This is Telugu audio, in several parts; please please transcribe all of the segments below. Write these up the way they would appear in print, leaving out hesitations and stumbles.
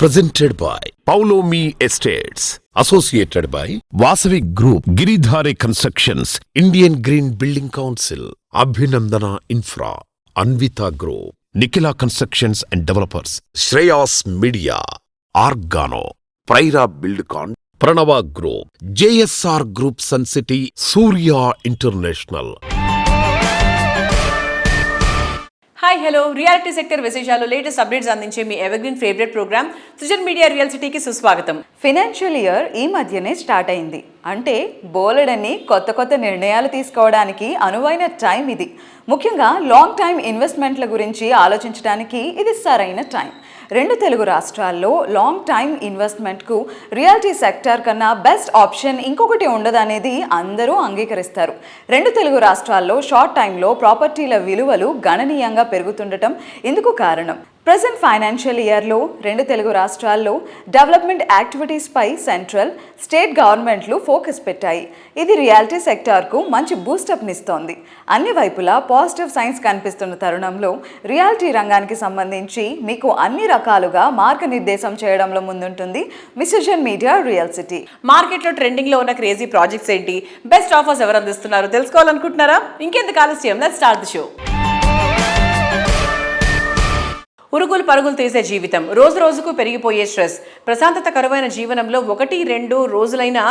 Presented by Paulomi Estates. Associated by Vasavi Group, Giridhare Constructions, Indian Green Building Council, Abhinandana Infra, Anvita Group, Nikila Constructions and Developers, Shreyas Media, Argano, Praira Buildcon, Pranava Group, JSR Group Sun City, Surya International. Hi hello reality sector విశేషాలు లేటెస్ట్ అప్డేట్స్ అందించే మీ evergreen favourite programme Srujan media real సిటీకి సుస్వాగతం. ఫైనాన్షియల్ ఇయర్ ఈ మధ్యనే స్టార్ట్ అయింది అంటే బోలెడన్ని కొత్త నిర్ణయాలు తీసుకోవడానికి అనువైన టైం ఇది. ముఖ్యంగా లాంగ్ టైం ఇన్వెస్ట్మెంట్ల గురించి ఆలోచించడానికి ఇది సరైన టైం. రెండు తెలుగు రాష్ట్రాల్లో లాంగ్ టైం ఇన్వెస్ట్మెంట్కు రియాలిటీ సెక్టర్ కన్నా బెస్ట్ ఆప్షన్ ఇంకొకటి ఉండదనేది అందరూ అంగీకరిస్తారు. రెండు తెలుగు రాష్ట్రాల్లో షార్ట్ టైంలో ప్రాపర్టీల విలువలు గణనీయంగా పెరుగుతుండటం ఇందుకు కారణం. ప్రజెంట్ ఫైనాన్షియల్ ఇయర్లో రెండు తెలుగు రాష్ట్రాల్లో డెవలప్మెంట్ యాక్టివిటీస్పై సెంట్రల్, స్టేట్ గవర్నమెంట్లు ఫోకస్ పెట్టాయి. ఇది రియాలిటీ సెక్టార్కు మంచి బూస్టప్నిస్తోంది. అన్ని వైపులా పాజిటివ్ సైన్స్ కనిపిస్తున్న తరుణంలో రియాలిటీ రంగానికి సంబంధించి మీకు అన్ని రకాలుగా మార్గనిర్దేశం చేయడంలో ముందుంటుంది సృజన్ మీడియా రియల్ సిటీ. మార్కెట్లో ట్రెండింగ్లో ఉన్న క్రేజీ ప్రాజెక్ట్స్ ఏంటి, బెస్ట్ ఆఫర్స్ ఎవరు అందిస్తున్నారు తెలుసుకోవాలనుకుంటున్నారా? ఇంకెందుకు ఆలస్యం, లెట్స్ స్టార్ట్ ది షో. ఉరుగులు పరుగులు తీసే జీవితం, రోజు రోజుకు పెరిగిపోయే స్ట్రెస్, ప్రశాంతత కరువైన జీవనంలో 1-2 రోజులైనా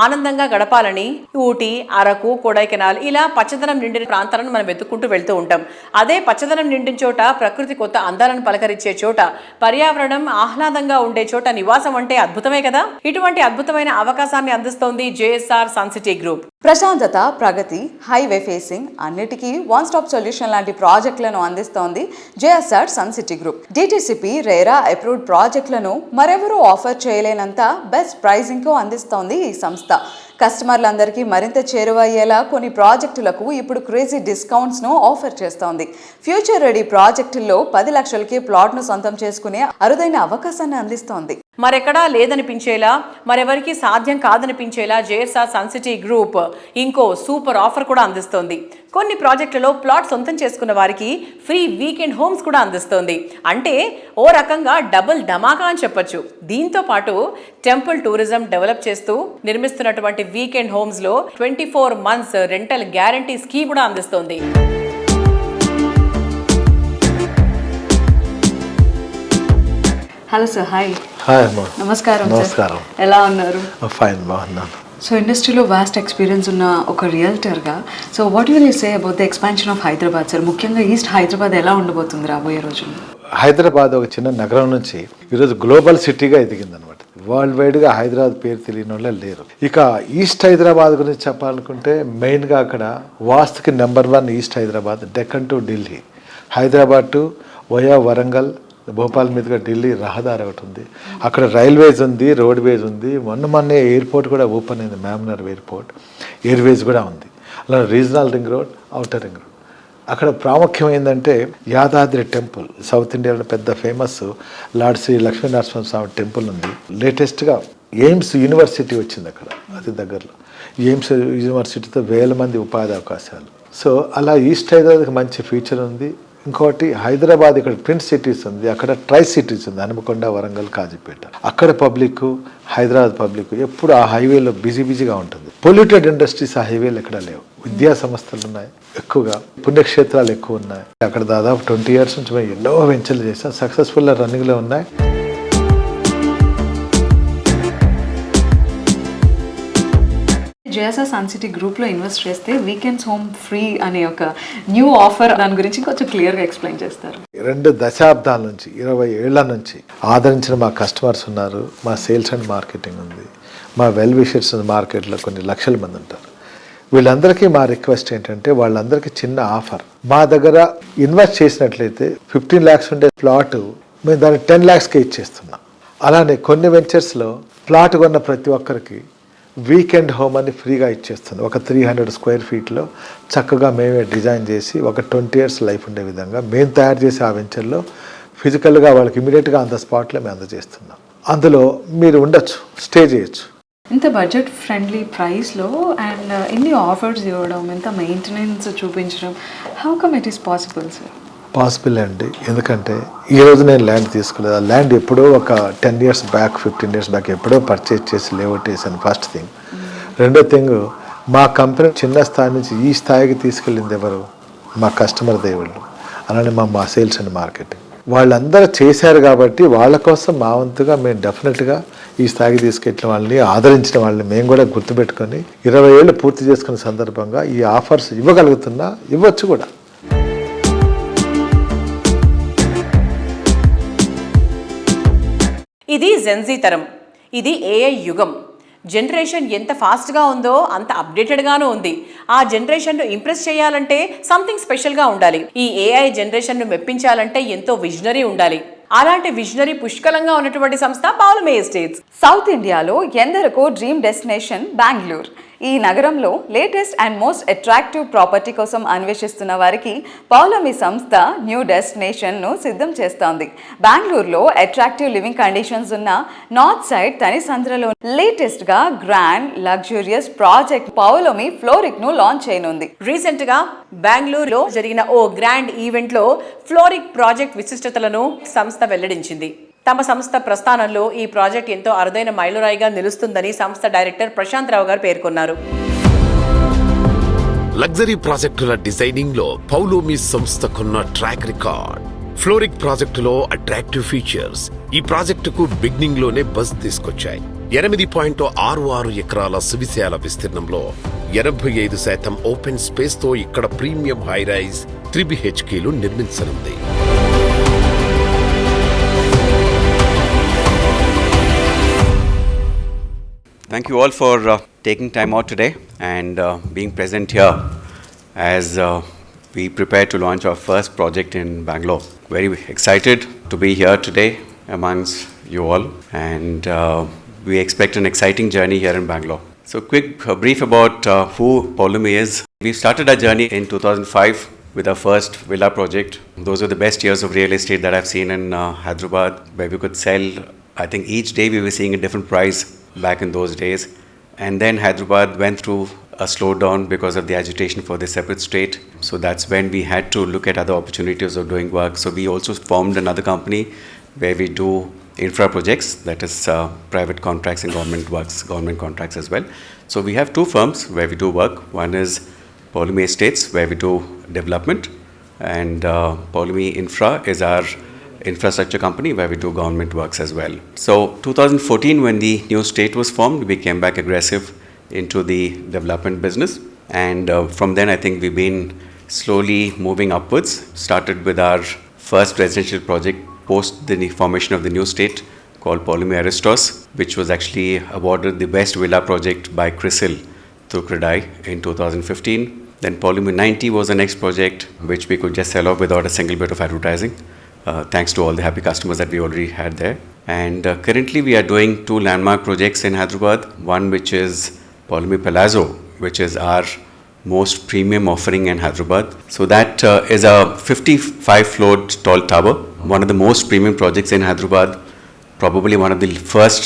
ఆనందంగా గడపాలని ఊటీ, అరకు, కొడైకెనాల్ ఇలా పచ్చదనం నిండిన ప్రాంతాలను మనం వెతుక్కుంటూ వెళ్తూ ఉంటాం. అదే పచ్చదనం నిండిన చోట, ప్రకృతి కొత్త అందాలను పలకరించే చోట, పర్యావరణం ఆహ్లాదంగా ఉండే చోట నివాసం అంటే అద్భుతమే కదా. ఇటువంటి అద్భుతమైన అవకాశాన్ని అందిస్తోంది జేఎస్ఆర్ సన్ సిటీ గ్రూప్. ప్రశాంతత, ప్రగతి, హైవే ఫేసింగ్ అన్నిటికీ వన్ స్టాప్ సొల్యూషన్ లాంటి ప్రాజెక్టులను అందిస్తోంది JSR sun city group. DTCP, RERA approved ప్రాజెక్టులను మరెవరూ ఆఫర్ చేయలేనంత బెస్ట్ ప్రైజింగ్కు అందిస్తోంది ఈ సంస్థ. కస్టమర్లందరికీ మరింత చేరువయ్యేలా కొన్ని ప్రాజెక్టులకు ఇప్పుడు క్రేజీ డిస్కౌంట్స్ను ఆఫర్ చేస్తోంది. ఫ్యూచర్ రెడీ ప్రాజెక్టుల్లో 10 లక్షలకి ప్లాట్ను సొంతం చేసుకునే అరుదైన అవకాశాన్ని అందిస్తోంది. మరెక్కడా లేదనిపించేలా, మరెవరికి సాధ్యం కాదనిపించేలా జేఎస్ఆర్ సన్ సిటీ గ్రూప్ ఇంకో సూపర్ ఆఫర్ కూడా అందిస్తోంది. కొన్ని ప్రాజెక్టులలో ప్లాట్ సొంతం చేసుకున్న వారికి ఫ్రీ వీకెండ్ హోమ్స్ కూడా అందిస్తోంది. అంటే ఓ రకంగా డబుల్ ధమాకా అని చెప్పొచ్చు. దీంతో పాటు టెంపుల్ టూరిజం డెవలప్ చేస్తూ నిర్మిస్తున్నటువంటి వీకెండ్ హోమ్స్ లో 24 months రెంటల్ గ్యారంటీ స్కీమ్ కూడా అందిస్తోంది. Hello sir, hi. హాయ్ అమ్మా. నమస్కారం. నమస్కారం. ఎలా ఉన్నారు? ఫైన్, బాగున్నాను. సో ఇండస్ట్రీలో వాస్ట్ ఎక్స్పీరియన్స్ ఉన్న ఒక రియల్టర్గా, so what will you say about the expansion of Hyderabad sir? ముఖ్యంగా ఈస్ట్ హైదరాబాద్ ఎలా ఉండబోతుంది రాబోయే రోజుల్లో? హైదరాబాద్ ఒక చిన్న నగరం నుంచి ఈరోజు గ్లోబల్ సిటీగా ఎదిగిందనమాట. వరల్డ్ వైడ్గా హైదరాబాద్ పేరు తెలియని వాళ్ళే లేరు. ఇక ఈస్ట్ హైదరాబాద్ గురించి చెప్పాలనుకుంటే మెయిన్గా అక్కడ వాస్తుకి number 1 east Hyderabad. Deccan to Delhi, Hyderabad to via Warangal, Bhopal మీదుగా ఢిల్లీ రహదారి ఒకటి ఉంది. అక్కడ రైల్వేస్ ఉంది, రోడ్వేస్ ఉంది. మొన్నే ఎయిర్పోర్ట్ కూడా ఓపెన్ అయింది, మ్యామ్నర్ ఎయిర్పోర్ట్. ఎయిర్వేస్ కూడా ఉంది. అలా regional ring road, outer ring road. అక్కడ ప్రాముఖ్యం ఏంటంటే యాదాద్రి టెంపుల్, సౌత్ ఇండియాలో పెద్ద famous lord Shri Lakshminarasimhaswamy temple ఉంది. లేటెస్ట్గా ఎయిమ్స్ యూనివర్సిటీ వచ్చింది అక్కడ, అతి దగ్గరలో. ఎయిమ్స్ యూనివర్సిటీతో 1000 మంది ఉపాధి అవకాశాలు. సో అలా ఈస్ట్ హైదరాబాద్కి మంచి ఫ్యూచర్ ఉంది. ఇంకోటి హైదరాబాద్ ఇక్కడ ట్విన్ సిటీస్ ఉంది, అక్కడ ట్రై సిటీస్ ఉంది, హనుమకొండ, వరంగల్, కాజీపేట. అక్కడ పబ్లిక్, హైదరాబాద్ పబ్లిక్ ఎప్పుడు ఆ హైవేలో బిజీగా ఉంటుంది. పొల్యూటెడ్ ఇండస్ట్రీస్ ఆ హైవేలు ఎక్కడ లేవు. విద్యా సంస్థలు ఉన్నాయి ఎక్కువగా, పుణ్యక్షేత్రాలు ఎక్కువ ఉన్నాయి. అక్కడ దాదాపు 20 years నుంచి మేము ఎన్నో వెంచర్లు చేసాం, సక్సెస్ఫుల్గా రన్నింగ్లో ఉన్నాయి. జేఎస్ఆర్ సన్ సిటీ గ్రూప్లో ఇన్వెస్ట్ చేస్తే వీకెండ్స్ హోమ్ ఫ్రీ అనే ఒక న్యూ ఆఫర్, దాని గురించి కొంచెం క్లియర్గా ఎక్స్ప్లెయిన్ చేస్తారు? 2 దశాబ్దాల నుంచి, 20 ఏళ్ల నుంచి ఆదరించిన మా కస్టమర్స్ ఉన్నారు. మా సేల్స్ అండ్ మార్కెటింగ్ ఉంది, మా వెల్ విషర్స్ మార్కెట్లో కొన్ని లక్షల మంది ఉంటారు. వీళ్ళందరికీ మా రిక్వెస్ట్ ఏంటంటే వాళ్ళందరికీ చిన్న ఆఫర్. మా దగ్గర ఇన్వెస్ట్ చేసినట్లయితే 15 lakhs ఉండే ప్లాట్ మేము దాన్ని 10 lakhsకే ఇచ్చేస్తున్నాం. అలానే కొన్ని వెంచర్స్లో ప్లాట్ కొన్న ప్రతి ఒక్కరికి వీకెండ్ హోమ్ అని ఫ్రీగా ఇచ్చేస్తుంది. ఒక 300 square feetలో చక్కగా మేమే డిజైన్ చేసి ఒక 20 years లైఫ్ ఉండే విధంగా మేము తయారు చేసి ఆ వెంచర్లో ఫిజికల్గా వాళ్ళకి ఇమీడియట్గా ఆన్ ద స్పాట్లో మేము అందజేస్తున్నాం. అందులో మీరు ఉండొచ్చు, స్టే చేయొచ్చు. ఇంత బడ్జెట్ ఫ్రెండ్లీ ప్రైస్లో అండ్ ఇన్ని ఆఫర్స్ ఇవ్వడం, ఇంత మెయింటెనెన్స్ చూపించడం, how come it is possible sir? Possible అండి. ఎందుకంటే ఈరోజు నేను ల్యాండ్ తీసుకోలేదు. ఆ ల్యాండ్ ఎప్పుడో ఒక 10 years బ్యాక్ 15 years బ్యాక్ ఎప్పుడో పర్చేజ్ చేసి లేఅవుట్ వేసాను. First thing. రెండో థింగ్, మా కంపెనీ చిన్న స్థాయి నుంచి ఈ స్థాయికి తీసుకెళ్ళింది ఎవరు? మా కస్టమర్ దేవుళ్ళు, అలానే మా సేల్స్ అండ్ మార్కెటింగ్ వాళ్ళందరూ చేశారు. కాబట్టి వాళ్ళ కోసం మా వంతుగా మేము డెఫినెట్గా ఈ స్థాయికి తీసుకెళ్ళిన వాళ్ళని, ఆదరించిన వాళ్ళని మేము కూడా గుర్తుపెట్టుకొని 20 ఏళ్ళు పూర్తి చేసుకున్న సందర్భంగా ఈ ఆఫర్స్ ఇవ్వగలుగుతున్నా, ఇవ్వచ్చు కూడా. ఇది జెన్జీ తరం, ఇది ఏఐ యుగం. జనరేషన్ ఎంత ఫాస్ట్గా ఉందో అంత అప్డేటెడ్గానూ ఉంది. ఆ జనరేషన్ను ఇంప్రెస్ చేయాలంటే సంథింగ్ స్పెషల్గా ఉండాలి. ఈ ఏఐ జనరేషన్ను మెప్పించాలంటే ఎంతో విజనరీ ఉండాలి. అలాంటి విజనరీ పుష్కలంగా ఉన్నటువంటి సంస్థ పౌలమి ఎస్టేట్స్. సౌత్ ఇండియాలో ఎందరికో డ్రీమ్ డెస్టినేషన్ బెంగళూరు. ఈ నగరంలో latest and most attractive property కోసం అన్వేషిస్తున్న వారికి పౌలమి సంస్థ న్యూ డెస్టినేషన్ను సిద్ధం చేస్తోంది. బెంగళూరులో అట్రాక్టివ్ లివింగ్ కండిషన్స్ ఉన్న నార్త్ సైడ్ తనిసంద్రలో లేటెస్ట్గా grand luxurious project Paulomi ఫ్లోరిక్ను launch చేయనుంది. రీసెంట్గా బెంగళూరులో జరిగిన ఓ గ్రాండ్ ఈవెంట్లో ఫ్లోరిక్ ప్రాజెక్ట్ విశిష్టతలను సంస్థ వెల్లడించింది. తమ సంస్థ ప్రస్థానంలో ఈ ప్రాజెక్ట్ ఎంతో అరుదైన మైలురాయిగా నిలుస్తుందని సంస్థ డైరెక్టర్ ప్రశాంత్ రావు గారు పేర్కొన్నారు. లగ్జరీ ప్రాజెక్టుల డిజైనింగ్ లో పౌలోమి సంస్థకున్న ట్రాక్ రికార్డ్. ఫ్లోరిక్ ప్రాజెక్టులో అట్రాక్టివ్ ఫీచర్స్ ఈ ప్రాజెక్టుకు బిగినింగ్ లోనే బజ్ తీసుకొచ్చాయి. 8.66 ఎకరాల సువిశాల విస్తీర్ణంలో 85% ఓపెన్ స్పేస్ తో ఇక్కడ premium high-rise 3 BHKలు నిర్మించనుంది. Thank you all for taking time out today and being present here as we prepare to launch our first project in Bangalore. Very excited to be here today amongst you all, and we expect an exciting journey here in Bangalore. So quick brief about who Pawlomi is. We started our journey in 2005 with our first villa project. Those were the best years of real estate that I've seen in Hyderabad, where we could sell, I think each day we were seeing a different price back in those days. And then Hyderabad went through a slowdown because of the agitation for the separate state. So that's when we had to look at other opportunities of doing work. So we also formed another company where we do infra projects, that is private contracts and government works, government contracts as well. So we have two firms where we do work. One is Pawlomi Estates, where we do development, and Pawlomi Infra is our infrastructure company where we do government works as well. So 2014, when the new state was formed, we came back aggressive into the development business, and from then I think we've been slowly moving upwards. Started with our first residential project post the formation of the new state called Pawlomi Aristos, which was actually awarded the best villa project by CRISIL through CREDAI in 2015. Then Pawlomi 90 was the next project which we could just sell off without a single bit of advertising. Thanks to all the happy customers that we already had there. And currently we are doing 2 landmark projects in Hyderabad. One which is Pawlomi Palazzo, which is our most premium offering in Hyderabad. So that is a 55-floor tall tower, one of the most premium projects in Hyderabad, probably one of the first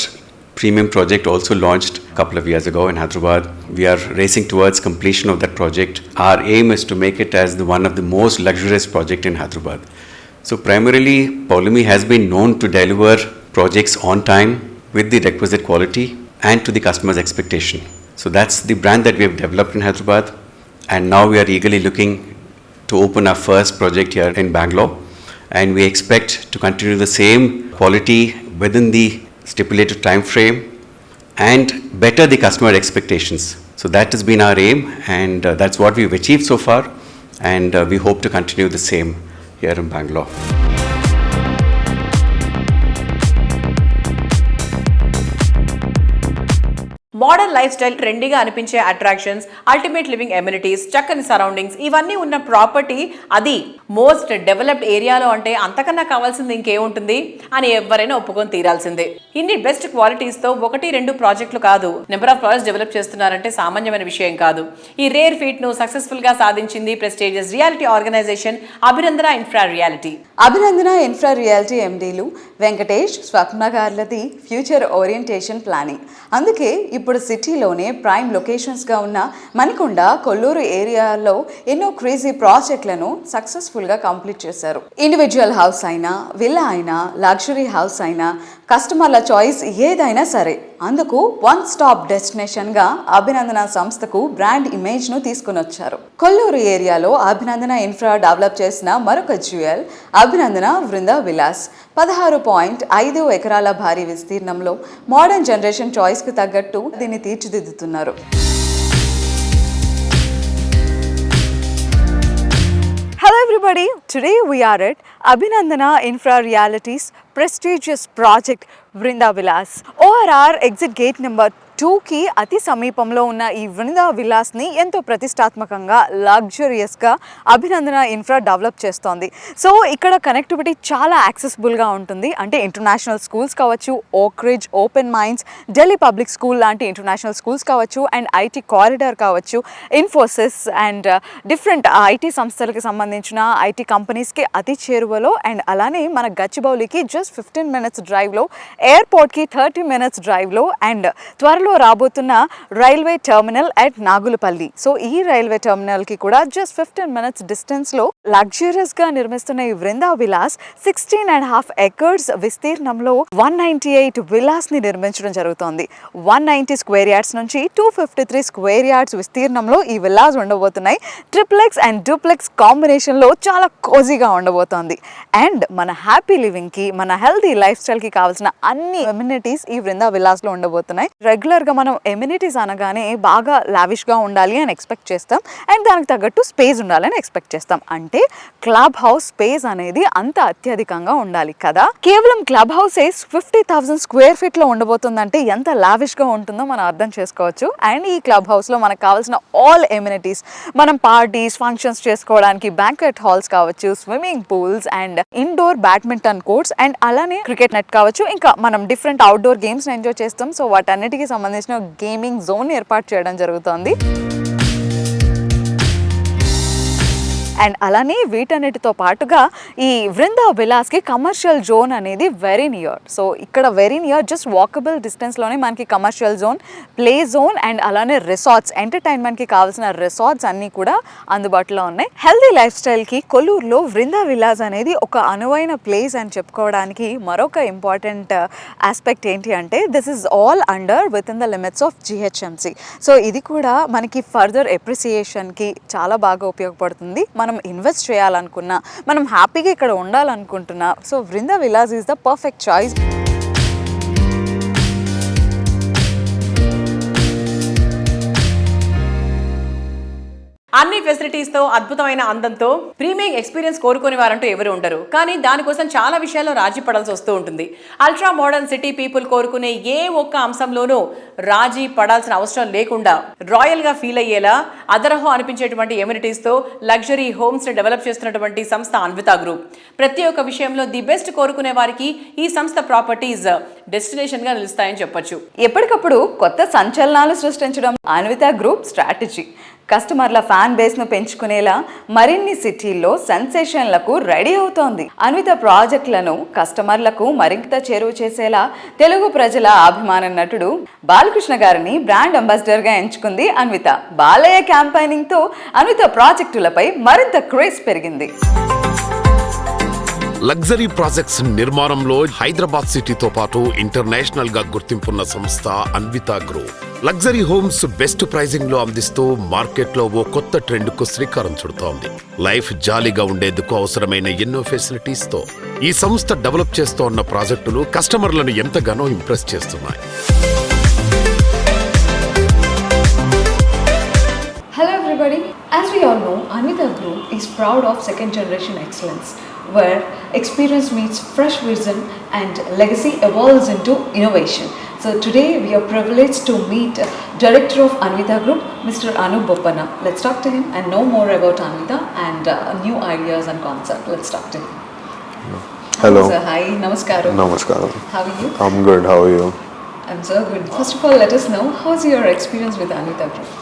premium project also launched a couple of years ago in Hyderabad. We are racing towards completion of that project. Our aim is to make it as one of the most luxurious project in Hyderabad. So primarily, Pawlomi has been known to deliver projects on time with the requisite quality and to the customer's expectation. So that's the brand that we have developed in Hyderabad, and now we are eagerly looking to open our first project here in Bangalore, and we expect to continue the same quality within the stipulated time frame and better the customer expectations. So that has been our aim, and that's what we've achieved so far, and we hope to continue the same here in Bangalore. Modern life style, ట్రెండీగా అనిపించే అట్రాక్షన్స్, అల్టిమేట్ లివింగ్ ఎమ్యూనిటీస్, చక్కని సరౌండింగ్స్ ఇవన్నీ ఉన్న ప్రాపర్టీ అది మోస్ట్ డెవలప్డ్ ఏరియాలో అంటే అంతకన్నా కావాల్సింది ఇంకేముంటుంది అని ఎవరైనా ఒప్పుకొని తీరాల్సిందే. ఇన్ని బెస్ట్ క్వాలిటీస్తో 1-2 ప్రాజెక్టులు కాదు, నెంబర్ ఆఫ్ ప్రాజెక్ట్స్ డెవలప్ చేస్తున్నారంటే సామాన్యమైన విషయం కాదు. ఈ రేర్ ఫీట్ను సక్సెస్ఫుల్గా సాధించింది ప్రెస్టీజియస్ రియాలిటీ ఆర్గనైజేషన్ అభినందన ఇన్ఫ్రా రియాలిటీ. అభినందన ఇన్ఫ్రా రియాలిటీ ఎండీలు వెంకటేష్, స్వప్న గార్లది ఫ్యూచర్ ఓరియంటేషన్ ప్లానింగ్. అందుకే ఇప్పుడు ఇప్పుడు సిటీలోనే ప్రైమ్ లొకేషన్స్గా ఉన్న మణికొండ, కొల్లూరు ఏరియాలో ఎన్నో క్రేజీ ప్రాజెక్టులను సక్సెస్ఫుల్గా కంప్లీట్ చేశారు. ఇండివిజువల్ హౌస్ అయినా, విల్లా అయినా, లగ్జరీ హౌస్ అయినా, కస్టమర్ల చాయిస్ ఏదైనా సరే అందుకు వన్ స్టాప్ డెస్టినేషన్గా అభినందన సంస్థకు బ్రాండ్ ఇమేజ్ను తీసుకుని వచ్చారు. కొల్లూరు ఏరియాలో అభినందన ఇన్ఫ్రా డెవలప్ చేసిన మరొక జ్యువెల్ అభినందన వృందా విలాస్. 16.5 ఎకరాల భారీ విస్తీర్ణంలో మోడర్న్ జనరేషన్ చాయిస్కు తగ్గట్టు దీన్ని తీర్చిదిద్దుతున్నారు. Hello everybody, today we are at Abhinandana Infra Reality's prestigious project Vrinda Vilas. ORR exit gate number 2కి అతి సమీపంలో ఉన్న ఈ వృందా విలాస్ని ఎంతో ప్రతిష్టాత్మకంగా లగ్జరియస్గా అభినందన ఇన్ఫ్రా డెవలప్ చేస్తోంది. సో ఇక్కడ కనెక్టివిటీ చాలా యాక్సెసిబుల్గా ఉంటుంది. అంటే ఇంటర్నేషనల్ స్కూల్స్ కావచ్చు, oak ridge, open minds, Delhi public school లాంటి ఇంటర్నేషనల్ స్కూల్స్ కావచ్చు, అండ్ ఐటీ కారిడార్ కావచ్చు, ఇన్ఫోసిస్ అండ్ డిఫరెంట్ ఐటీ సంస్థలకు సంబంధించిన ఐటీ కంపెనీస్కి అతి చేరువలో, అండ్ అలానే మన గచ్చిబౌలికి జస్ట్ 15 minutes డ్రైవ్లో, ఎయిర్పోర్ట్కి 30 minutes డ్రైవ్లో, అండ్ త్వరలో రాబోతున్న railway terminal at Nagulapalli. So ఈ రైల్వే టెర్మినల్ కి కూడా జస్ట్ 15 minutes డిస్టెన్స్ లో లగ్జరియస్ గా నిర్మిస్తున్న ఈ వృందా విలాస్ 16.5 acres విస్తీర్ణంలో 198 విలాస్ ని నిర్మించడం జరుగుతోంది. 190 square yards నుంచి 253 square yards విస్తీర్ణంలో ఈ విలాస్ ఉండబోతున్నాయి. ట్రిప్లెక్స్ అండ్ డూప్లెక్స్ కాంబినేషన్ లో చాలా కోజీగా ఉండబోతోంది. అండ్ మన హ్యాపీ లివింగ్ కి, మన హెల్దీ లైఫ్ స్టైల్ కి కావాల్సిన అన్ని ఎమ్యూనిటీస్ ఈ వృందా విలాస్ లో ఉండబోతున్నాయి. రెగ్యులర్ గా మనం ఎమ్యూనిటీస్ అనగానే బాగా లావిష్గా ఉండాలి అని ఎక్స్పెక్ట్ చేస్తాం, అండ్ దానికి తగ్గట్టు స్పేస్ ఉండాలని ఎక్స్పెక్ట్ చేస్తాం. అంటే క్లబ్ హౌస్ స్పేస్ అనేది అంత అత్యధికంగా ఉండాలి కదా. కేవలం క్లబ్ హౌసెస్ 50,000 square feet లో ఉండబోతుందంటే ఎంత లావిష్గా ఉంటుందో మనం అర్థం చేసుకోవచ్చు. అండ్ ఈ క్లబ్ హౌస్లో మనకు కావాల్సిన ఆల్ ఎమ్యూనిటీస్, మనం పార్టీస్, ఫంక్షన్స్ చేసుకోవడానికి బ్యాంక్వెట్ హాల్స్ కావచ్చు, swimming pools and indoor badminton courts, and అలానే క్రికెట్ నెట్ కావచ్చు, ఇంకా మనం డిఫరెంట్ అవుట్డోర్ గేమ్స్ ఎంజాయ్ చేస్తాం. సో వాటన్నిటికీ సంబంధించిన గేమింగ్ జోన్ ఏర్పాటు చేయడం జరుగుతోంది. అండ్ అలానే వీటన్నిటితో పాటుగా ఈ వృందా విలాస్కి కమర్షియల్ జోన్ అనేది వెరీ నియర్. సో ఇక్కడ వెరీ నియర్, జస్ట్ వాకబుల్ డిస్టెన్స్లోనే మనకి commercial zone, play zone, and అలానే రిసార్ట్స్, ఎంటర్టైన్మెంట్కి కావాల్సిన రిసార్ట్స్ అన్నీ కూడా అందుబాటులో ఉన్నాయి. హెల్దీ లైఫ్ స్టైల్కి కొల్లూరులో వృందా విలాస్ అనేది ఒక అనువైన ప్లేస్ అని చెప్పుకోవడానికి మరొక ఇంపార్టెంట్ ఆస్పెక్ట్ ఏంటి అంటే this is all under with in the limits of GHMC. So ఇది కూడా మనకి ఫర్దర్ ఎప్రిసియేషన్కి చాలా బాగా ఉపయోగపడుతుంది. మనం ఇన్వెస్ట్ చేయాలనుకున్నా, మనం హ్యాపీగా ఇక్కడ ఉండాలనుకుంటున్నా, so Vrinda Vilas is the perfect choice. అన్ని ఫెసిలిటీస్తో, అద్భుతమైన అందంతో ప్రీమియం ఎక్స్పీరియన్స్ కోరుకునే వారంటూ ఎవరు ఉండరు. కానీ దానికోసం చాలా విషయాల్లో రాజీ పడాల్సి వస్తూ ఉంటుంది. అల్ట్రా మోడర్న్ సిటీ పీపుల్ కోరుకునే ఏ ఒక్క అంశంలోనూ రాజీ పడాల్సిన అవసరం లేకుండా రాయల్గా ఫీల్ అయ్యేలా అదరహో అనిపించేటువంటి ఎమ్యూనిటీస్తో లగ్జరీ హోమ్స్ని డెవలప్ చేస్తున్నటువంటి సంస్థ అన్వితా గ్రూప్. ప్రతి ఒక్క విషయంలో ది బెస్ట్ కోరుకునే వారికి ఈ సంస్థ ప్రాపర్టీస్ డెస్టినేషన్గా నిలుస్తాయని చెప్పొచ్చు. ఎప్పటికప్పుడు కొత్త సంచలనాలు సృష్టించడం అన్వితా గ్రూప్ స్ట్రాటజీ. కస్టమర్ల ఫ్యాన్ బేస్ను పెంచుకునేలా మరిన్ని సిటీల్లో సెన్సేషన్లకు రెడీ అవుతోంది. అన్విత ప్రాజెక్టులను కస్టమర్లకు మరింత చేరువ చేసేలా తెలుగు ప్రజల అభిమాన నటుడు బాలకృష్ణ గారిని బ్రాండ్ అంబాసిడర్గా ఎంచుకుంది అన్విత. బాలయ్య క్యాంపైనింగ్తో అన్విత ప్రాజెక్టులపై మరింత క్రేజ్ పెరిగింది. లగ్జరీ ప్రాజెక్ట్స్ నిర్మాణంలో హైదరాబాద్ సిటీతో పాటు ఇంటర్నేషనల్ గా గుర్తింపున్న సంస్థ Anvita group. Luxury homes best pricing లో అందిస్తూ మార్కెట్ లో ఓ కొత్త ట్రెండ్ కు శ్రీకారం చుడుతోంది. లైఫ్ జాలీగా ఉండేందుకు అవసరమైన ఎన్నో ఫెసిలిటీస్ తో ఈ సంస్థ డెవలప్ చేస్తోన్న ప్రాజెక్టులు కస్టమర్లను ఎంతగానో ఇంప్రెస్ చేస్తున్నాయి. Hello everybody. As we all know, Anvita Group is proud of second generation excellence, where experience meets fresh vision and legacy evolves into innovation. So today we are privileged to meet Director of Anvita Group, Mr. Anup Boppana. Let's talk to him and know more about Anvita and new ideas and concept. Let's talk to him. Hello. Sir, hi. Namaskaram. Namaskaram. How are you? I'm good. How are you? I'm so good. First of all, let us know how's your experience with Anvita Group?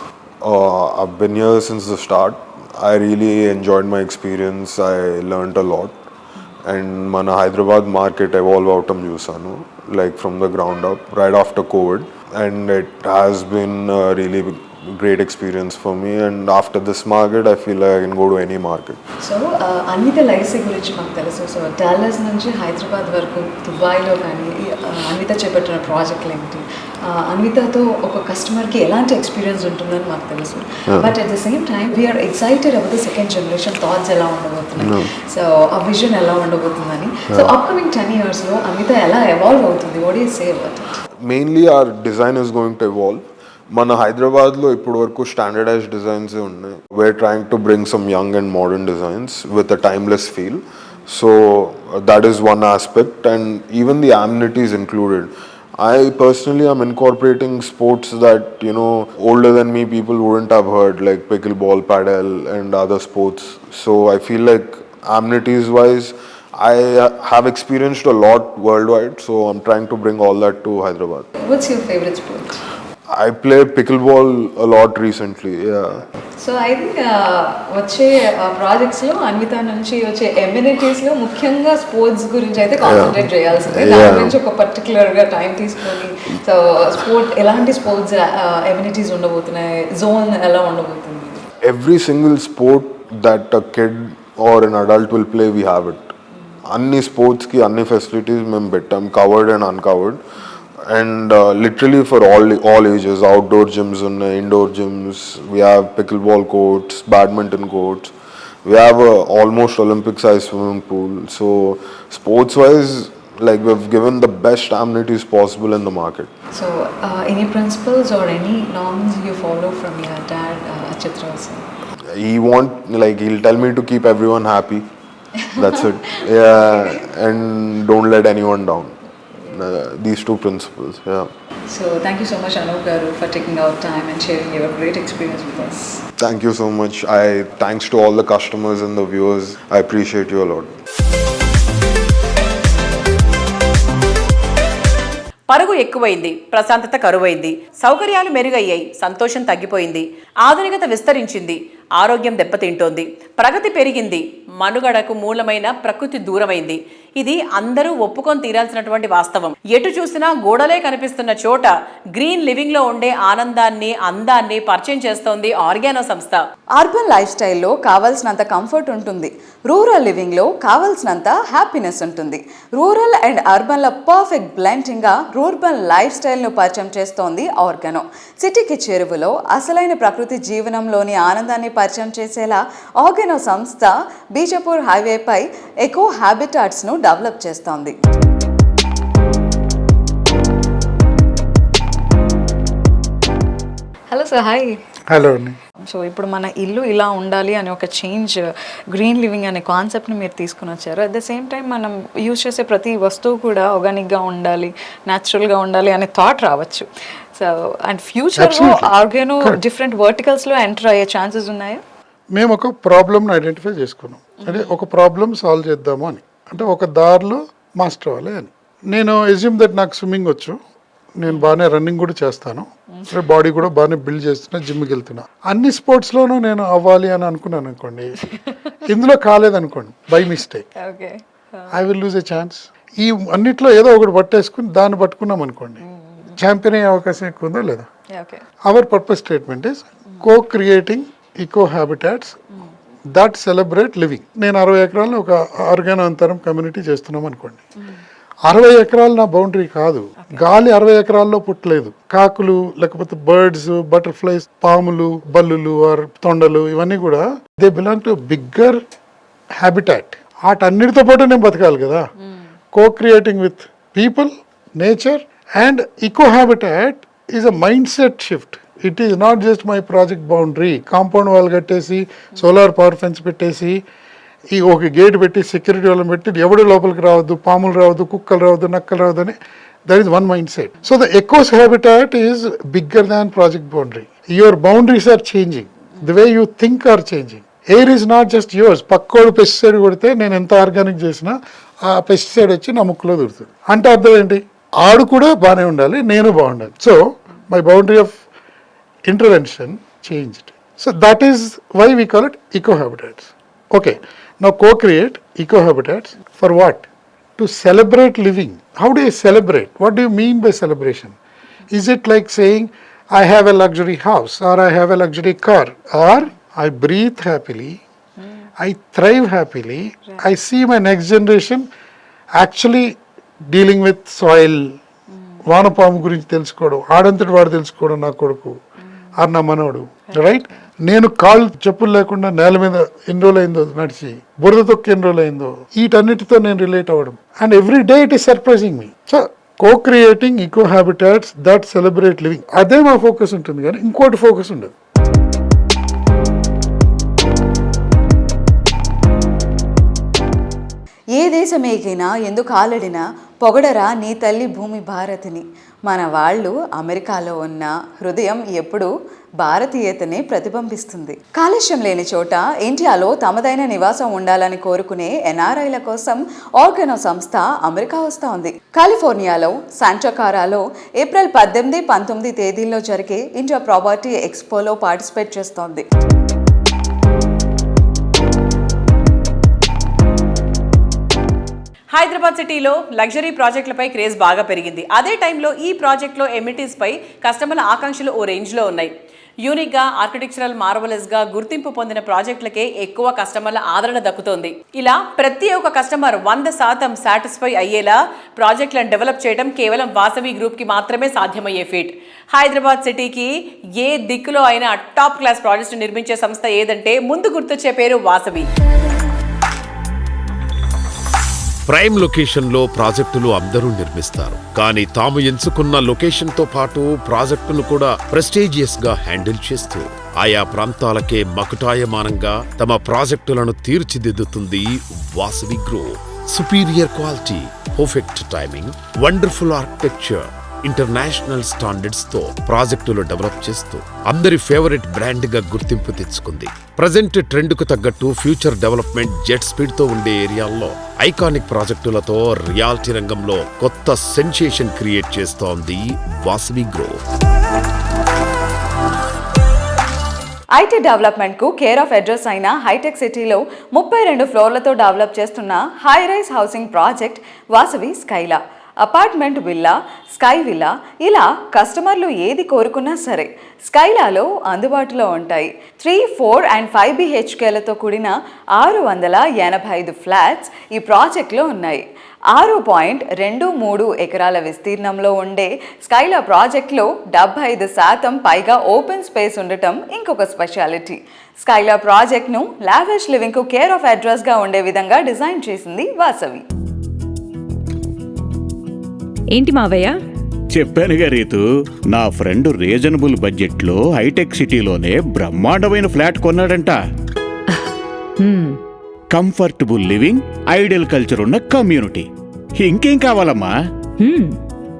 I've been here since the start. I really enjoyed my experience. I learnt a lot. And మన హైదరాబాద్ మార్కెట్ ఎవాల్వ్ అవటం చూసాను, like from the ground up right after Covid. and it has been a really great experience for me. And after this market, I feel like I can go to any market. So Anvita లైసీ గురించి మాకు తెలుసు. సో డాలస్ నుంచి హైదరాబాద్ వరకు దుబాయ్లో కానీ అన్విత చేపట్టిన ప్రాజెక్టులు ఏంటి, అన్వితతో ఒక కస్టమర్కి ఎలాంటి ఎక్స్పీరియన్స్ ఉంటుందని మాకు తెలుసు. But at the same time we're excited about the second generation thoughts ఎలా ఉండబోతున్నాయి, సో ఆ విజన్ ఎలా ఉండబోతుందని. సో అప్కమింగ్ 10 yearsలో అన్విత ఎలా ఎవాల్వ్ అవుతుంది? What do you say about it? Mainly our design is going to evolve. మన హైదరాబాద్లో ఇప్పటి వరకు స్టాండర్డైజ్డ్ డిజైన్స్ ఉన్నాయి. We're trying to bring some young and modern designs with a timeless feel. So that is one aspect, and even the amenities included. I personally am incorporating sports that, you know, older than me people wouldn't have heard, like pickleball, paddle and other sports. So I feel like amenities wise I have experienced a lot worldwide, so I'm trying to bring all that to Hyderabad. What's your favorite sport? I played pickleball a lot recently, yeah. So I think వచ్చే ప్రాజెక్ట్స్లో అన్విత నుంచి వచ్చే ఎమ్యూనిటీస్లో ముఖ్యంగా స్పోర్ట్స్ గురించి అయితే కాన్సన్ట్రేట్ చేయాల్సిందే. దాని గురించి ఒక పర్టికులర్గా టైం తీసుకొని, సో స్పోర్ట్ ఎలాంటి స్పోర్ట్స్ ఎమ్యూనిటీస్ ఉండబోతున్నాయి, జోన్ ఎలా ఉండబోతుంది? Every single sport that a kid or an adult will play, we have it. అన్ని స్పోర్ట్స్కి అన్ని ఫెసిలిటీస్ మేము పెట్టాం, covered and uncovered. And literally for all ages, outdoor gyms and indoor gyms. We have pickleball courts, badminton courts. We have a almost Olympic-sized swimming pool. So sports-wise, like we've given the best amenities possible in the market. So any principles or any norms you follow from your dad, Chitra sir? He'll tell me to keep everyone happy. That's it. Yeah, and don't let anyone down. These two principles, yeah. So thank you so much, Anup garu, for taking out time and sharing your great experience with us. Thank you so much. Thanks to all the customers and the viewers. I appreciate you a lot. పరుగు ఎక్కువైంది, ప్రశాంతత కరువైంది, సౌకర్యాలు మెరుగయ్యాయి, సంతోషం తగ్గిపోయింది, ఆధునికత విస్తరించింది, ఆరోగ్యం దెబ్బతింటోంది, ప్రగతి పెరిగింది, మనుగడకు మూలమైన ప్రకృతి దూరమైంది. ఇది అందరూ ఒప్పుకొని తీరాల్సినటువంటి వాస్తవం. ఎటు చూసినా గోడలే కనిపిస్తున్న చోట గ్రీన్ లివింగ్ లో ఉండే ఆనందాన్ని, అందాన్ని పరిచయం చేస్తోంది ఆర్గానో సంస్థ. అర్బన్ లైఫ్ స్టైల్లో కావాల్సినంత కంఫర్ట్ ఉంటుంది, రూరల్ లివింగ్లో కావాల్సినంత హ్యాపీనెస్ ఉంటుంది. రూరల్ అండ్ అర్బన్ల పర్ఫెక్ట్ బ్లెండింగ్గా రూర్బన్ లైఫ్ స్టైల్ను పరిచయం చేస్తోంది ఆర్గానో. సిటీకి చేరువలో అసలైన ప్రకృతి జీవనంలోని ఆనందాన్ని పరిచయం చేసేలా ఆర్గానో సంస్థ బీజాపూర్ హైవేపై ఎకో హ్యాబిటాట్స్ను డెవలప్ చేస్తోంది. Hello sir, hi. హలో అండి. సో ఇప్పుడు మన ఇల్లు ఇలా ఉండాలి అని ఒక చేంజ్, గ్రీన్ లివింగ్ అనే కాన్సెప్ట్ని మీరు తీసుకుని వచ్చారు. అట్ ద సేమ్ టైం మనం యూజ్ చేసే ప్రతి వస్తువు కూడా ఆర్గానిక్గా ఉండాలి, న్యాచురల్గా ఉండాలి అనే థాట్ రావచ్చు. సో అండ్ ఫ్యూచర్లో ఆర్గానో డిఫరెంట్ వర్టికల్స్లో ఎంటర్ అయ్యే ఛాన్సెస్ ఉన్నాయా? మేము ఒక ప్రాబ్లమ్ని ఐడెంటిఫై చేసుకున్నాం, అంటే ఒక ప్రాబ్లమ్ సాల్వ్ చేద్దాము అని, అంటే ఒక దారిలో మాస్టర్ అవ్వాలి అని. నేను ఎజ్యూమ్ దట్ నాకు స్విమ్మింగ్ వచ్చు, నేను బాగానే రన్నింగ్ కూడా చేస్తాను, బాడీ కూడా బాగానే బిల్డ్ చేస్తున్నా, జిమ్కి వెళ్తున్నా, అన్ని స్పోర్ట్స్లోనూ నేను అవ్వాలి అని అనుకున్నాను అనుకోండి, ఇందులో కాలేదనుకోండి by mistake, I will lose a chance. ఈ అన్నిట్లో ఏదో ఒకటి పట్టేసుకుని దాన్ని పట్టుకున్నాం అనుకోండి, ఛాంపియన్ అయ్యే అవకాశం ఎక్కువ ఉందో లేదా. Our purpose statement is co-creating eco habitats that celebrate living. నేను 60 ఎకరాల్లో ఒక ఆర్గానో అంతరం కమ్యూనిటీ చేస్తున్నాం అనుకోండి, 60 ఎకరాలు నా బౌండరీ కాదు, గాలి 60 ఎకరాల్లో పుట్టలేదు. కాకులు, లేకపోతే బర్డ్స్, బటర్ఫ్లైస్, పాములు, బల్లులు ఆర్ తొండలు, ఇవన్నీ కూడా they belong to bigger habitat. వాటన్నిటితో పాటు నేను బతకాలి కదా. co-creating with people, nature and eco habitat is a mindset shift. It is not just my project boundary. Compound wall కట్టేసి, సోలార్ పవర్ ఫెన్స్ పెట్టేసి, ఈ ఒక గేట్ పెట్టి, సెక్యూరిటీ వాళ్ళని పెట్టి, ఎవడు లోపలికి రావద్దు, పాములు రావద్దు, కుక్కలు రావద్దు, నక్కలు రావద్దు అని, that is one mind set. So the ecos habitat is bigger than project boundary. Your boundaries are changing, the way you think are changing. Air is not just yours. పక్కోడు పెస్టిసైడ్ కొడితే నేను ఎంత ఆర్గానిక్ చేసినా ఆ పెస్టిసైడ్ వచ్చి నా ముక్కులో దొరుకుతుంది అంటే అర్థం ఏంటి? ఆడు కూడా బాగానే ఉండాలి, నేను బాగుండాలి. So my boundary of intervention changed. So that is why we call it eco-habitats. Okay, now co-create eco-habitats for what? To celebrate living. How do you celebrate? What do you mean by celebration? Is it like saying, I have a luxury house or I have a luxury car, or I breathe happily, I thrive happily, I see my next generation actually dealing with soil, వానపాము గురించి తెలుసుకోవడం, ఆడంతటి వాడు తెలుసుకోవడం నా కొడుకు ఆర్ నా మనవడు, రైట్? నేను కాళ్ళు చెప్పులు లేకుండా నేల మీద ఎన్ని రోజులు అయిందో నడిచి, బురద తొక్కి ఎన్ని రోజులు అయిందో, వీటన్నిటితో నేను రిలేట్ అవ్వడం. And every day it is surprising me. So co-creating eco habitats that celebrate living, అదే మా ఫోకస్ ఉంటుంది, కానీ ఇంకోటి ఫోకస్ ఉండదు. ఏ దేశమేకైనా ఎందుకు ఆలడినా పొగడరా నీ తల్లి భూమి భారతిని. మన వాళ్ళు అమెరికాలో ఉన్న హృదయం ఎప్పుడూ భారతీయతనే ప్రతిబింబిస్తుంది. కాలుష్యం లేని చోట ఇండియాలో తమదైన నివాసం ఉండాలని కోరుకునే ఎన్ఆర్ఐల కోసం ఆర్గానో సంస్థ అమెరికా వస్తూ ఉంది. కాలిఫోర్నియాలో శాంటాకారాలో ఏప్రిల్ 18, 19 తేదీల్లో జరిగే ఇండియా ప్రాపర్టీ ఎక్స్పోలో పార్టిసిపేట్ చేస్తోంది. హైదరాబాద్ సిటీలో లగ్జరీ ప్రాజెక్టులపై క్రేజ్ బాగా పెరిగింది. అదే టైంలో ఈ ప్రాజెక్టులో ఎమ్యూనిటీస్పై కస్టమర్ల ఆకాంక్షలు ఓ రేంజ్లో ఉన్నాయి. యూనిక్గా, ఆర్కిటెక్చరల్ మార్వలస్గా గుర్తింపు పొందిన ప్రాజెక్టులకే ఎక్కువ కస్టమర్ల ఆదరణ దక్కుతోంది. ఇలా ప్రతి ఒక్క కస్టమర్ 100% సాటిస్ఫై అయ్యేలా ప్రాజెక్టులను డెవలప్ చేయడం కేవలం వాసవి గ్రూప్కి మాత్రమే సాధ్యమయ్యే ఫీట్. హైదరాబాద్ సిటీకి ఏ దిక్కులో అయినా టాప్ క్లాస్ ప్రాజెక్టు నిర్మించే సంస్థ ఏదంటే ముందు గుర్తొచ్చే పేరు వాసవి. ప్రైమ్ లొకేషన్లో ప్రాజెక్టులు అందరూ నిర్మిస్తారు, కానీ తాము ఎంచుకున్న లొకేషన్తో పాటు ప్రాజెక్టును కూడా ప్రెస్టీజియస్ గా హ్యాండిల్ చేస్తూ ఆయా ప్రాంతాలకే మకుటాయమానంగా తమ ప్రాజెక్టులను తీర్చిదిద్దుతుంది Vasavi group. Superior quality, perfect timing, wonderful architecture, international standards తో ప్రాజెక్టులు డెవలప్ చేస్తూ అందరి ఫేవరెట్ బ్రాండ్ గా గుర్తింపు తెచ్చుకుంది. ప్రజెంట్ ట్రెండ్ కు తగ్గట్టు ఫ్యూచర్ డెవలప్మెంట్ జెట్ స్పీడ్ తో ఉండే ఏరియాల్లో ఐకానిక్ ప్రాజెక్టులతో రియాలిటీ రంగంలో కొత్త సెన్సేషన్ క్రియేట్ చేస్తోంది వాసవి గ్రూప్. ఐటీ డెవలప్మెంట్కు కేర్ ఆఫ్ అడ్రస్ అయిన హైటెక్ సిటీలో 32 ఫ్లోర్లతో డెవలప్ చేస్తున్న high rise housing project Vasavi Skyla. Apartment villa, sky villa, ఇలా కస్టమర్లు ఏది కోరుకున్నా సరే స్కైలాలో అందుబాటులో ఉంటాయి. 3, 4 and 5 BHKలతో కూడిన 685 ఫ్లాట్స్ ఈ ప్రాజెక్ట్లో ఉన్నాయి. 6.23 ఎకరాల విస్తీర్ణంలో ఉండే స్కైలా ప్రాజెక్ట్లో 75% పైగా ఓపెన్ స్పేస్ ఉండటం ఇంకొక స్పెషాలిటీ. స్కైలా ప్రాజెక్ట్ను లావిష్ లివింగ్కు కేర్ ఆఫ్ అడ్రస్గా ఉండే విధంగా డిజైన్ చేసింది వాసవి. ఏంటి మావయ్య? చెప్పానుగా రీతు, నా ఫ్రెండ్ రీజనబుల్ బడ్జెట్లో హైటెక్ సిటీలోనే బ్రహ్మాండమైన ఫ్లాట్ కొన్నాడంట. కంఫర్టబుల్ లివింగ్, ఐడియల్ కల్చర్ ఉన్న కమ్యూనిటీ, ఇంకేం కావాలమ్మా?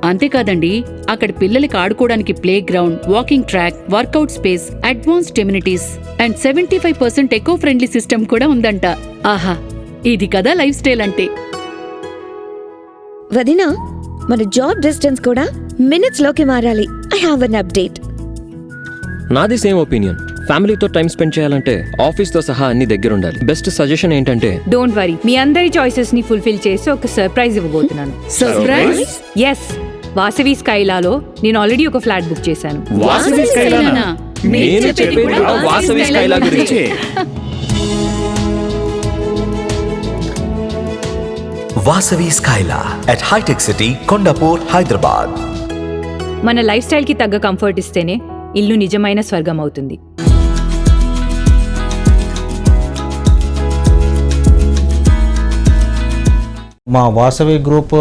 అంతేకాదండి, అక్కడ పిల్లలకి ఆడుకోవడానికి play ground, walking track, workout space, advanced amenities and 75% eco friendly system కూడా ఉందంట. ఆహా, ఇది కదా లైఫ్ స్టైల్ అంటే. వదినా, మన జాబ్ డిస్టెన్స్ కూడా మినిట్స్ లోకి మారాలి. I have an update. నాది సేమ్ ఒపీనియన్. ఫ్యామిలీతో టైం స్పెండ్ చేయాలంటే ఆఫీస్ తో సహా అన్ని దగ్గర ఉండాలి. బెస్ట్ సజెషన్ ఏంటంటే, డోంట్ వరీ, మీ అందరి చాయిసెస్ ని ఫుల్ఫిల్ చేసి ఒక సర్ప్రైజ్ ఇవ్వబోతున్నాను. సర్ప్రైజ్? ఎస్, వాసవి స్కైలాలో నేను ఆల్రెడీ ఒక ఫ్లాట్ బుక్ చేశాను. వాసవి స్కైలానా? నేను చెప్పేది కూడా వాసవి స్కైలా గురించే. Vasavi Skyla at hitech city, Kondapur, Hyderabad. మన లైఫ్ స్టైల్ కి తగ్గ కంఫర్ట్ ఇస్తేనే ఇల్లు నిజమైన స్వర్గం అవుతుంది. మా వాసవి గ్రూప్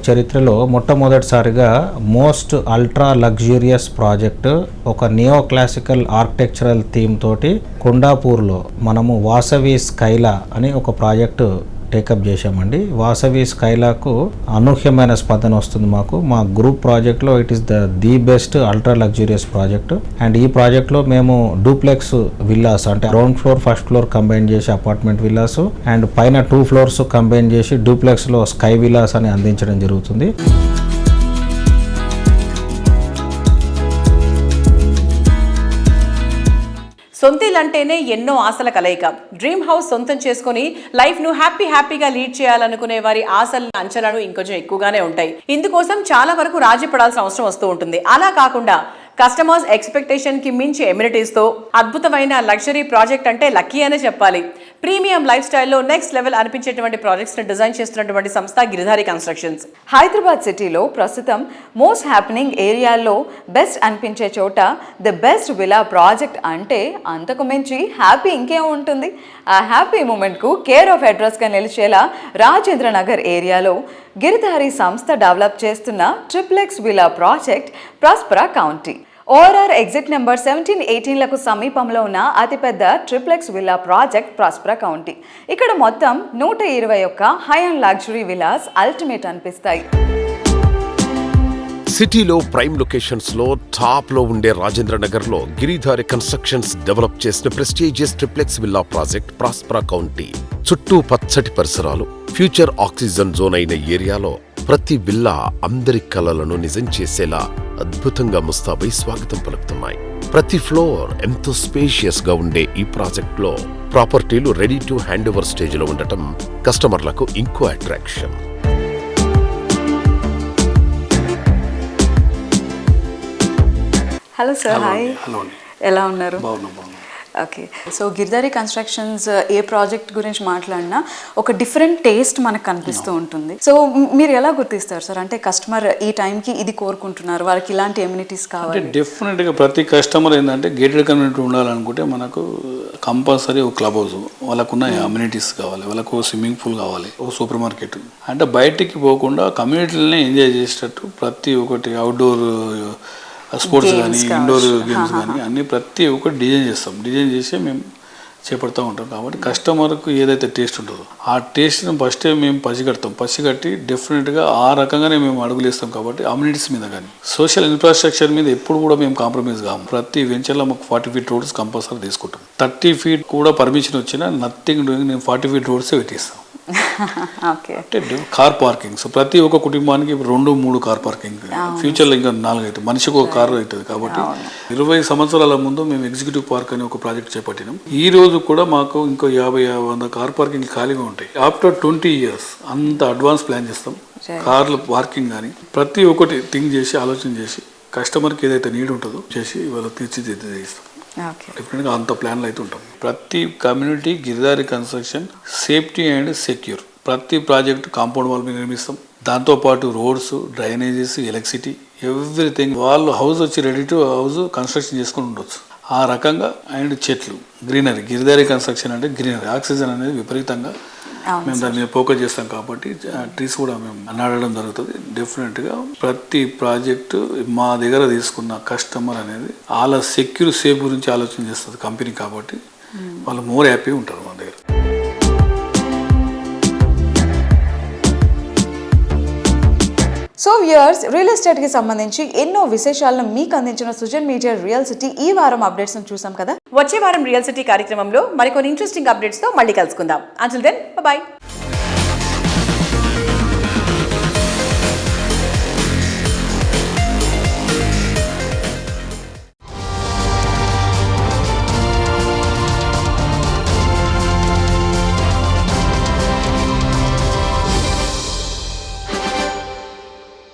చరిత్రలో మొట్టమొదటిసారిగా మోస్ట్ అల్ట్రా లగ్జూరియస్ ప్రాజెక్ట్, ఒక నియో క్లాసికల్ ఆర్కిటెక్చరల్ థీమ్ తోటి కొండాపూర్లో మనము వాసవి స్కైలా అని ఒక ప్రాజెక్టు టేకప్ చేశామండి. వాసవి స్కైలాకు అనూహ్యమైన స్పందన వస్తుంది మాకు. మా గ్రూప్ ప్రాజెక్ట్లో it is the best ultra luxurious project. And ఈ ప్రాజెక్ట్లో మేము డూప్లెక్స్ విల్లాస్, అంటే ground floor, first floor combine చేసి అపార్ట్మెంట్ విల్లాస్, అండ్ పైన 2 ఫ్లోర్స్ కంబైన్ చేసి డూప్లెక్స్లో స్కై విల్లాస్ అని అందించడం జరుగుతుంది. సొంతిల్లంటేనే ఎన్నో ఆశల కలయిక. డ్రీమ్ హౌస్ సొంతం చేసుకుని లైఫ్ ను హ్యాపీగా లీడ్ చేయాలనుకునే వారి ఆశల అంచనాలు ఇంకొంచెం ఎక్కువగానే ఉంటాయి. ఇందుకోసం చాలా వరకు రాజీ పడాల్సిన అవసరం వస్తూ ఉంటుంది. అలా కాకుండా కస్టమర్స్ ఎక్స్పెక్టేషన్ కి మించి ఎమ్యూనిటీస్ తో అద్భుతమైన లగ్జరీ ప్రాజెక్ట్ అంటే లక్కీ అనే చెప్పాలి. ప్రీమియం లైఫ్ స్టైల్లో నెక్స్ట్ లెవెల్ అనిపించేటువంటి ప్రాజెక్ట్స్ ని డిజైన్ చేస్తున్నటువంటి సంస్థ గిరిధారి కన్స్ట్రక్షన్స్. హైదరాబాద్ సిటీలో ప్రస్తుతం మోస్ట్ హ్యాపెనింగ్ ఏరియాల్లో బెస్ట్ అనిపించే చోట ది బెస్ట్ విలా ప్రాజెక్ట్ అంటే అంతకు మించి హ్యాపీ ఇంకేం ఉంటుంది. ఆ హ్యాపీ మూమెంట్కు కేర్ ఆఫ్ అడ్రస్గా నిలిచేలా రాజేంద్ర నగర్ ఏరియాలో గిరిధారి సంస్థ డెవలప్ చేస్తున్న triplex villa project Prospera County. ORR exit number 17-18లకు సమీపంలో ఉన్న అతిపెద్ద triplex villa project Prospera County. ఇక్కడ మొత్తం 121 high and luxury villas ultimate అనిపిస్తాయి. సిటీలో ప్రైమ్ లొకేషన్స్ లో టాప్ లో ఉండే రాజేంద్ర నగర్ లో గిరిధారి కన్స్ట్రక్షన్స్ డెవలప్ చేసిన prestigious triplex villa project Prospera county. చుట్టూ పచ్చటి పరిసరాలు, ఫ్యూచర్ ఆక్సిజన్ జోన్ అయిన ఏరియాలో ప్రతి విల్లా అందరి కలలను నిజం చేసేలా అద్భుతంగా ముస్తాబై స్వాగతం పలుకుతున్నాయి. ప్రతి ఫ్లోర్ ఎంతో స్పేషియస్ గా ఉండే ఈ ప్రాజెక్ట్ లో ప్రాపర్టీలు ready to hand over stage లో ఉండటం కస్టమర్లకు ఇంకో attraction. Hello sir, hi. Hello, ఎలా ఉన్నారు? బాగున్నాం. ఓకే, సో గిరిధారి కన్స్ట్రక్షన్స్ ఏ ప్రాజెక్ట్ గురించి మాట్లాడినా ఒక డిఫరెంట్ టేస్ట్ మనకు కనిపిస్తూ ఉంటుంది. సో మీరు ఎలా గుర్తిస్తారు సార్? అంటే కస్టమర్ ఈ టైంకి ఇది కోరుకుంటున్నారు, వాళ్ళకి ఇలాంటి ఎమ్యూనిటీస్ కావాలి. అంటే డెఫినెట్గా ప్రతి కస్టమర్ ఏంటంటే గేటెడ్ కమ్యూనిటీ ఉండాలనుకుంటే మనకు కంపల్సరీ ఒక క్లబ్ హౌస్, వాళ్ళకున్న అమ్యూనిటీస్ కావాలి, వాళ్ళకు స్విమ్మింగ్ పూల్ కావాలి, ఒక సూపర్ మార్కెట్. అంటే బయటికి పోకుండా కమ్యూనిటీలనే ఎంజాయ్ చేసేటట్టు ప్రతి ఒక్కటి అవుట్డోర్ స్పోర్ట్స్ కానీ ఇండోర్ గేమ్స్ కానీ అన్నీ ప్రతి ఒక్కటి డిజైన్ చేసి మేము చేపడుతూ ఉంటాం. కాబట్టి కస్టమర్కు ఏదైతే టేస్ట్ ఉంటుందో ఆ టేస్ట్ని ఫస్టే మేము పసిగట్టి డెఫినెట్గా ఆ రకంగానే మేము అడుగులేస్తాం. కాబట్టి అమ్యూనిటీస్ మీద కానీ సోషల్ ఇన్ఫ్రాస్ట్రక్చర్ మీద ఎప్పుడు కూడా మేము కాంప్రమైజ్ కాము. ప్రతి వెంచర్లో మాకు 40 feet రోడ్స్ కంపల్సరీ తీసుకుంటాం. 30 feet కూడా పర్మిషన్ వచ్చినా నథింగ్ డూయింగ్, నేను 40 feet రోడ్సే పెట్టిస్తాం. అంటే కార్ పార్కింగ్, సో ప్రతి ఒక్క కుటుంబానికి 2-3 కార్ పార్కింగ్, ఫ్యూచర్లో ఇంకా 4 అవుతుంది, మనిషికి ఒక కారు అవుతుంది. కాబట్టి 20 సంవత్సరాల ముందు మేము ఎగ్జిక్యూటివ్ పార్క్ అని ఒక ప్రాజెక్ట్ చేపట్టినాం. ఈ రోజు కూడా మాకు ఇంకో 50-100 కార్ పార్కింగ్ ఖాళీగా ఉంటాయి. ఆఫ్టర్ 20 years అంత అడ్వాన్స్ ప్లాన్ చేస్తాం. కార్ల పార్కింగ్ కానీ ప్రతి ఒక్కటి థింక్ చేసి ఆలోచన చేసి కస్టమర్కి ఏదైతే నీడ్ ఉంటుందో చేసి ఇవాళ తీర్చిదిద్దేస్తాం. డెఫినెట్గా అంత ప్లాన్లు అయితే ఉంటాం. ప్రతి community Giridhari construction safety and secure. ప్రతి ప్రాజెక్ట్ కాంపౌండ్ వాల్ మీద నిర్మిస్తాం. దాంతోపాటు రోడ్స్, డ్రైనేజెస్, ఎలక్ట్రిసిటీ, ఎవ్రీథింగ్. వాళ్ళు హౌస్ వచ్చి రెడీ టు హౌస్ కన్స్ట్రక్షన్ చేసుకుని ఉండొచ్చు. ఆ రకంగా అండ్ చెట్లు, గ్రీనరీ. గిరిధారి కన్స్ట్రక్షన్ అంటే గ్రీనరీ, ఆక్సిజన్ అనేది విపరీతంగా మేము దాని మీద ఫోకస్ చేస్తాం. కాబట్టి ట్రీస్ కూడా మేము నాటడం జరుగుతుంది. డెఫినెట్గా ప్రతి ప్రాజెక్టు మా దగ్గర తీసుకున్న కస్టమర్ అనేది వాళ్ళ సేఫ్ గురించి ఆలోచన చేస్తుంది కంపెనీ. కాబట్టి వాళ్ళు మోర్ హ్యాపీ ఉంటారు మా దగ్గర. సో వ్యూయర్స్, రియల్ ఎస్టేట్కి సంబంధించి ఎన్నో విశేషాలను మీకు అందించిన సుజన్ మీడియా రియల్ సిటీ ఈ వారం అప్డేట్స్ చూసాం కదా. వచ్చే వారం రియల్ సిటీ కార్యక్రమంలో మరికొన్ని ఇంట్రెస్టింగ్ అప్డేట్స్ తో మళ్ళీ కలుసుకుందాం. Until then, by.